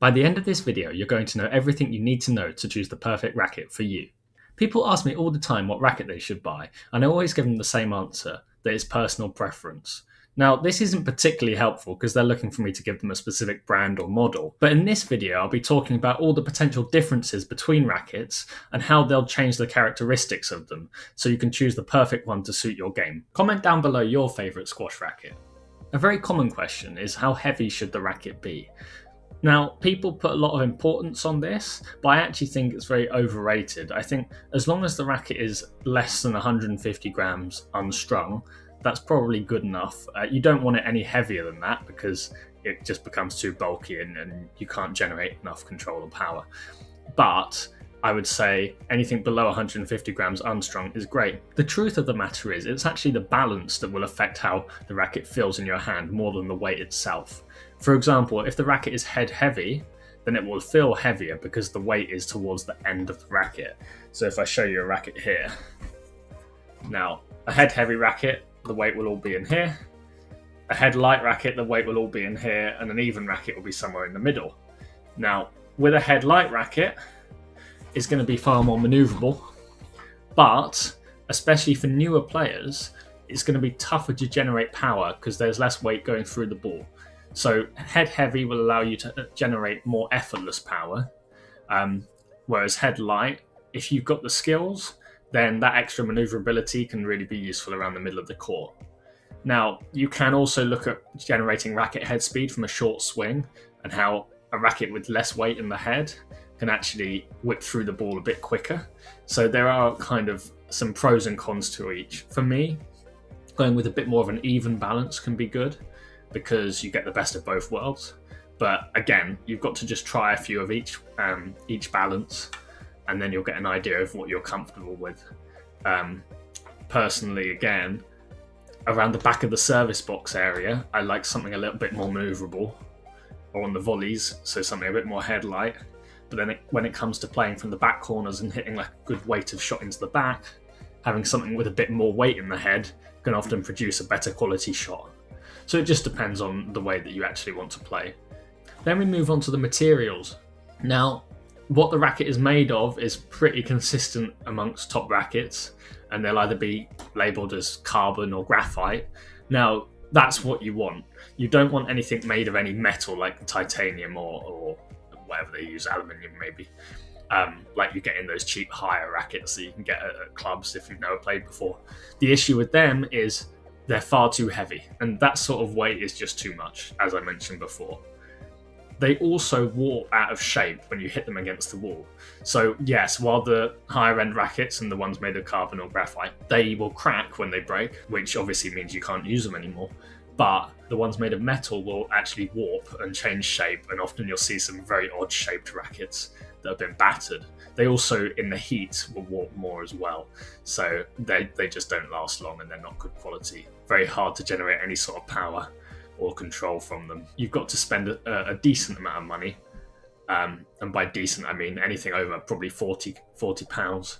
By the end of this video, you're going to know everything you need to know to choose the perfect racket for you. People ask me all the time what racket they should buy, and I always give them the same answer, that it's personal preference. Now, this isn't particularly helpful because they're looking for me to give them a specific brand or model, but in this video I'll be talking about all the potential differences between rackets and how they'll change the characteristics of them, so you can choose the perfect one to suit your game. Comment down below your favourite squash racket. A very common question is, how heavy should the racket be? Now, people put a lot of importance on this, but I actually think it's very overrated. I think as long as the racket is less than 150 grams unstrung, that's probably good enough. You don't want it any heavier than that because it just becomes too bulky and you can't generate enough control or power. But I would say anything below 150 grams unstrung is great. The truth of the matter is, it's actually the balance that will affect how the racket feels in your hand more than the weight itself. For example, if the racket is head heavy, then it will feel heavier because the weight is towards the end of the racket. So if I show you a racket here, now a head heavy racket, the weight will all be in here. A head light racket, the weight will all be in here, and an even racket will be somewhere in the middle. Now, with a head light racket, it's going to be far more maneuverable, but especially for newer players, it's going to be tougher to generate power because there's less weight going through the ball. So head heavy will allow you to generate more effortless power, whereas head light, if you've got the skills, then that extra maneuverability can really be useful around the middle of the court. Now, you can also look at generating racket head speed from a short swing and how a racket with less weight in the head can actually whip through the ball a bit quicker. So there are kind of some pros and cons to each. For me, going with a bit more of an even balance can be good because you get the best of both worlds. But again, you've got to just try a few of each balance, and then you'll get an idea of what you're comfortable with. Personally, again, around the back of the service box area, I like something a little bit more maneuverable, or on the volleys, so something a bit more headlight. But then when it comes to playing from the back corners and hitting like a good weighted shot into the back, having something with a bit more weight in the head can often produce a better quality shot. So it just depends on the way that you actually want to play. Then we move on to the materials. Now, what the racket is made of is pretty consistent amongst top rackets, and they'll either be labelled as carbon or graphite. Now, that's what you want. You don't want anything made of any metal like titanium or whatever they use, aluminium maybe, like you get in those cheap hire rackets that you can get at clubs if you've never played before. The issue with them is they're far too heavy, and that sort of weight is just too much, as I mentioned before. They also warp out of shape when you hit them against the wall. So yes, while the higher end rackets and the ones made of carbon or graphite, they will crack when they break, which obviously means you can't use them anymore. But the ones made of metal will actually warp and change shape, and often you'll see some very odd shaped rackets that have been battered. They also, in the heat, will warp more as well. So they just don't last long and they're not good quality. Very hard to generate any sort of power or control from them. You've got to spend a decent amount of money. And by decent, I mean anything over probably £40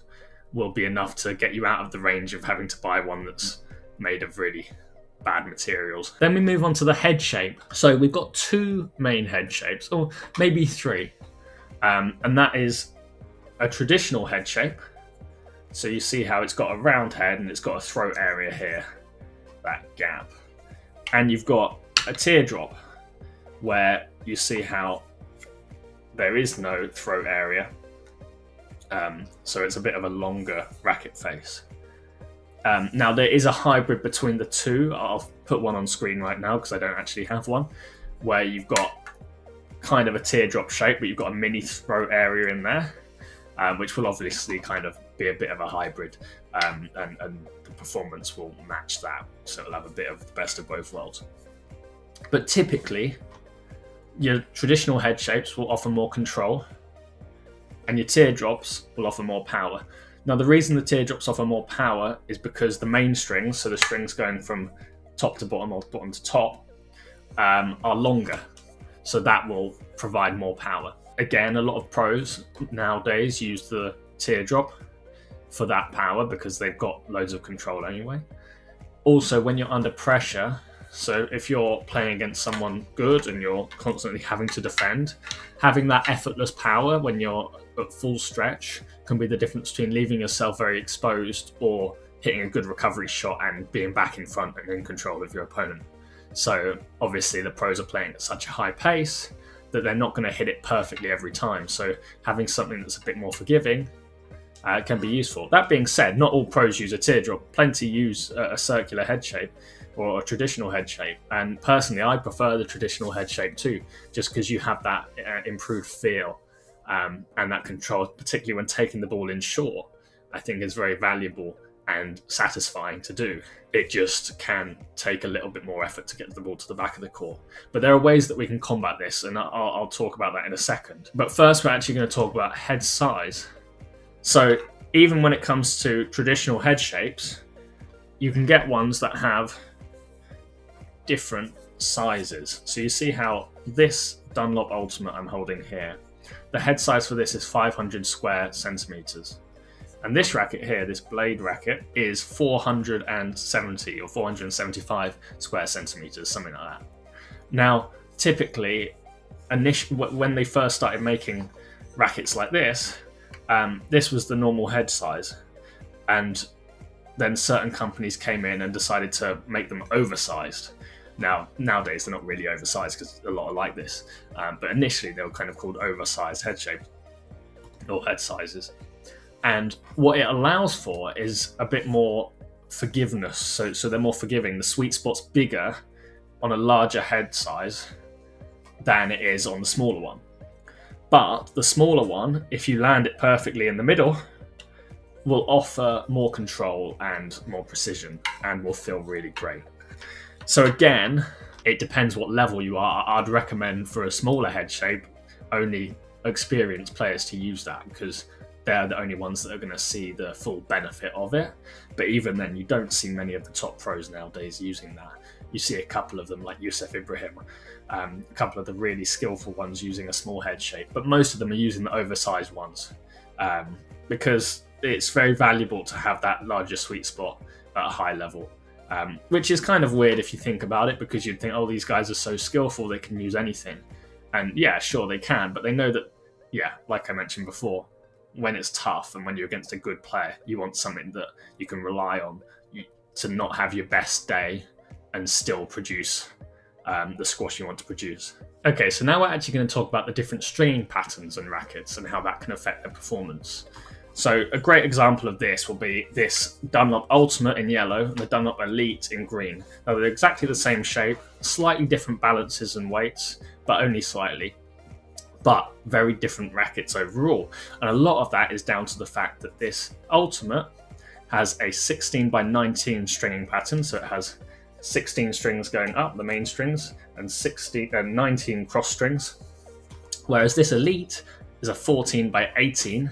will be enough to get you out of the range of having to buy one that's made of really bad materials. Then we move on to the head shape. So we've got two main head shapes, or maybe three. And that is a traditional head shape. So you see how it's got a round head and it's got a throat area here, that gap. And you've got a teardrop where you see how there is no throat area. So it's a bit of a longer racket face. Now there is a hybrid between the two. I'll put one on screen right now because I don't actually have one, where you've got kind of a teardrop shape, but you've got a mini throat area in there, which will obviously kind of be a bit of a hybrid, and the performance will match that, so it'll have a bit of the best of both worlds. But typically, your traditional head shapes will offer more control, and your teardrops will offer more power. Now, the reason the teardrops offer more power is because the main strings, so the strings going from top to bottom or bottom to top, are longer. So that will provide more power. Again, a lot of pros nowadays use the teardrop for that power because they've got loads of control anyway. Also, when you're under pressure, So if you're playing against someone good and you're constantly having to defend, having that effortless power when you're at full stretch can be the difference between leaving yourself very exposed or hitting a good recovery shot and being back in front and in control of your opponent. So obviously the pros are playing at such a high pace that they're not going to hit it perfectly every time. So having something that's a bit more forgiving can be useful. That being said, not all pros use a teardrop. Plenty use a circular head shape or a traditional head shape. And personally, I prefer the traditional head shape too, just because you have that improved feel and that control, particularly when taking the ball in short, I think is very valuable and satisfying to do. It just can take a little bit more effort to get the ball to the back of the court. But there are ways that we can combat this, and I'll talk about that in a second. But first, we're actually going to talk about head size. So even when it comes to traditional head shapes, you can get ones that have different sizes. So you see how this Dunlop Ultimate I'm holding here, the head size for this is 500 square centimeters. And this racket here, this blade racket, is 470 or 475 square centimeters, something like that. Now, typically, when they first started making rackets like this, this was the normal head size. And then certain companies came in and decided to make them oversized. Now, nowadays, they're not really oversized because a lot are like this. But initially, they were kind of called oversized head shapes or head sizes. And what it allows for is a bit more forgiveness. So they're more forgiving. The sweet spot's bigger on a larger head size than it is on the smaller one. But the smaller one, if you land it perfectly in the middle, will offer more control and more precision and will feel really great. So again, it depends what level you are. I'd recommend for a smaller head shape, only experienced players to use that because they're the only ones that are going to see the full benefit of it. But even then, you don't see many of the top pros nowadays using that. You see a couple of them like Yusuf Ibrahim, a couple of the really skillful ones using a small head shape, but most of them are using the oversized ones because it's very valuable to have that larger sweet spot at a high level, which is kind of weird if you think about it, because you'd think, oh, these guys are so skillful, they can use anything. And yeah, sure, they can, but they know that, yeah, like I mentioned before, when it's tough and when you're against a good player, you want something that you can rely on to not have your best day and still produce the squash you want to produce. Okay, so now we're actually going to talk about the different stringing patterns and rackets and how that can affect their performance. So a great example of this will be this Dunlop Ultimate in yellow and the Dunlop Elite in green. Now they're exactly the same shape, slightly different balances and weights, but only slightly. But very different rackets overall. And a lot of that is down to the fact that this Ultimate has a 16 by 19 stringing pattern. So it has 16 strings going up, the main strings, and 19 cross strings. Whereas this Elite is a 14 by 18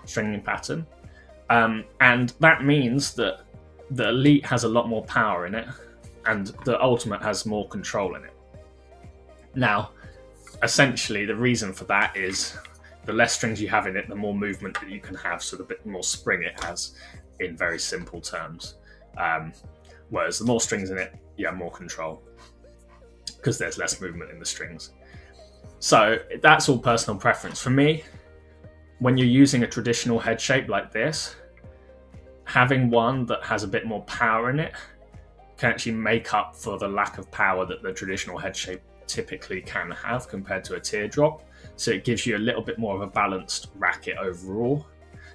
stringing pattern. And that means that the Elite has a lot more power in it, and the Ultimate has more control in it. Now, essentially, the reason for that is the less strings you have in it, the more movement that you can have, so the bit more spring it has, in very simple terms. Whereas the more strings in it, you have more control, because there's less movement in the strings. So that's all personal preference. For me, when you're using a traditional head shape like this, having one that has a bit more power in it can actually make up for the lack of power that the traditional head shape typically can have compared to a teardrop. So it gives you a little bit more of a balanced racket overall.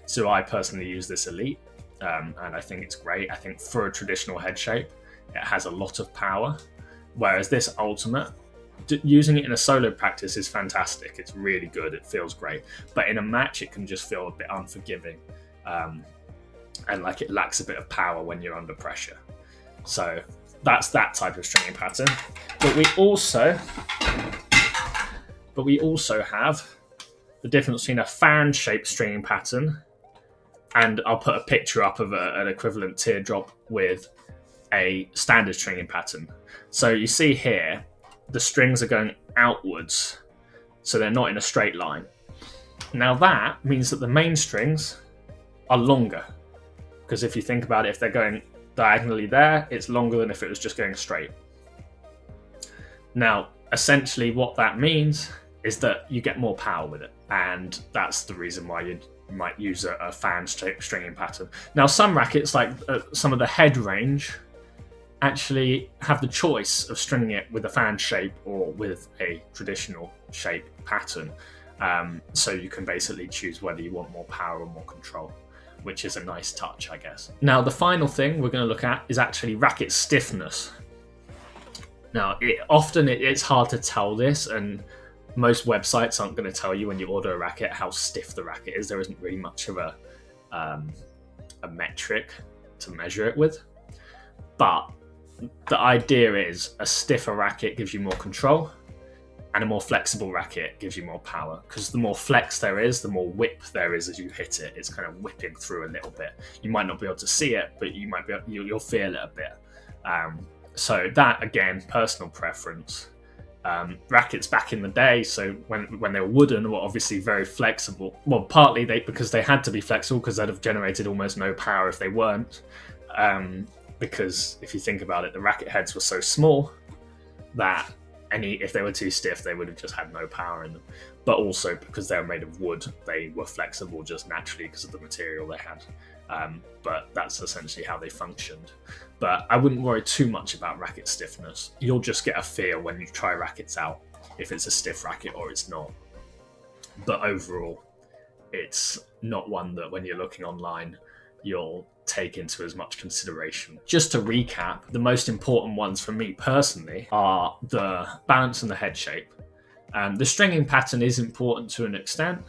So I personally use this Elite and I think it's great. I think for a traditional head shape, it has a lot of power. Whereas this Ultimate, using it in a solo practice is fantastic. It's really good. It feels great. But in a match, it can just feel a bit unforgiving. And like it lacks a bit of power when you're under pressure. So that's that type of stringing pattern. But we also have the difference between a fan-shaped stringing pattern, and I'll put a picture up of an equivalent teardrop with a standard stringing pattern. So you see here, the strings are going outwards, so they're not in a straight line. Now that means that the main strings are longer, because if you think about it, if they're going diagonally there, it's longer than if it was just going straight. Now, essentially what that means is that you get more power with it, and that's the reason why you might use a fan stringing pattern. Now, some rackets, like some of the head range, actually have the choice of stringing it with a fan shape or with a traditional shape pattern. So you can basically choose whether you want more power or more control, which is a nice touch, I guess. Now, the final thing we're going to look at is actually racket stiffness. Now, it's hard to tell this, and most websites aren't going to tell you when you order a racket how stiff the racket is. There isn't really much of a metric to measure it with. But the idea is a stiffer racket gives you more control, and a more flexible racket gives you more power, because the more flex there is, the more whip there is as you hit it. It's kind of whipping through a little bit. You might not be able to see it, but you'll feel it a bit. So that, again, personal preference. Rackets back in the day, so when they were wooden, were obviously very flexible. Well, partly because they had to be flexible, because they'd have generated almost no power if they weren't. Because if you think about it, the racket heads were so small that if they were too stiff, they would have just had no power in them. But also because they were made of wood, they were flexible just naturally because of the material they had. But that's essentially how they functioned. But I wouldn't worry too much about racket stiffness. You'll just get a feel when you try rackets out if it's a stiff racket or it's not. But overall, it's not one that when you're looking online, you'll take into as much consideration. Just to recap, the most important ones for me personally are the balance and the head shape. The stringing pattern is important to an extent,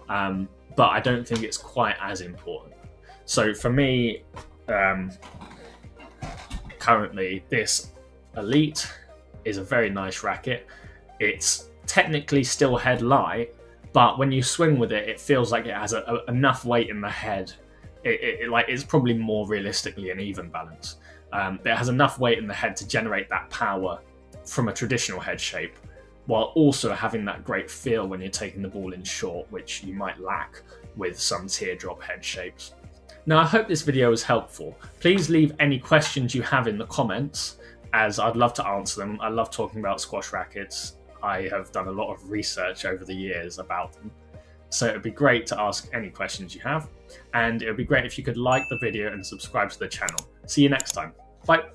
but I don't think it's quite as important. So for me, currently this Elite is a very nice racket. It's technically still head light, but when you swing with it, it feels like it has enough weight in the head. It's probably more realistically an even balance. It has enough weight in the head to generate that power from a traditional head shape, while also having that great feel when you're taking the ball in short, which you might lack with some teardrop head shapes. Now, I hope this video was helpful. Please leave any questions you have in the comments, as I'd love to answer them. I love talking about squash rackets. I have done a lot of research over the years about them. So it would be great to ask any questions you have. And it would be great if you could like the video and subscribe to the channel. See you next time. Bye.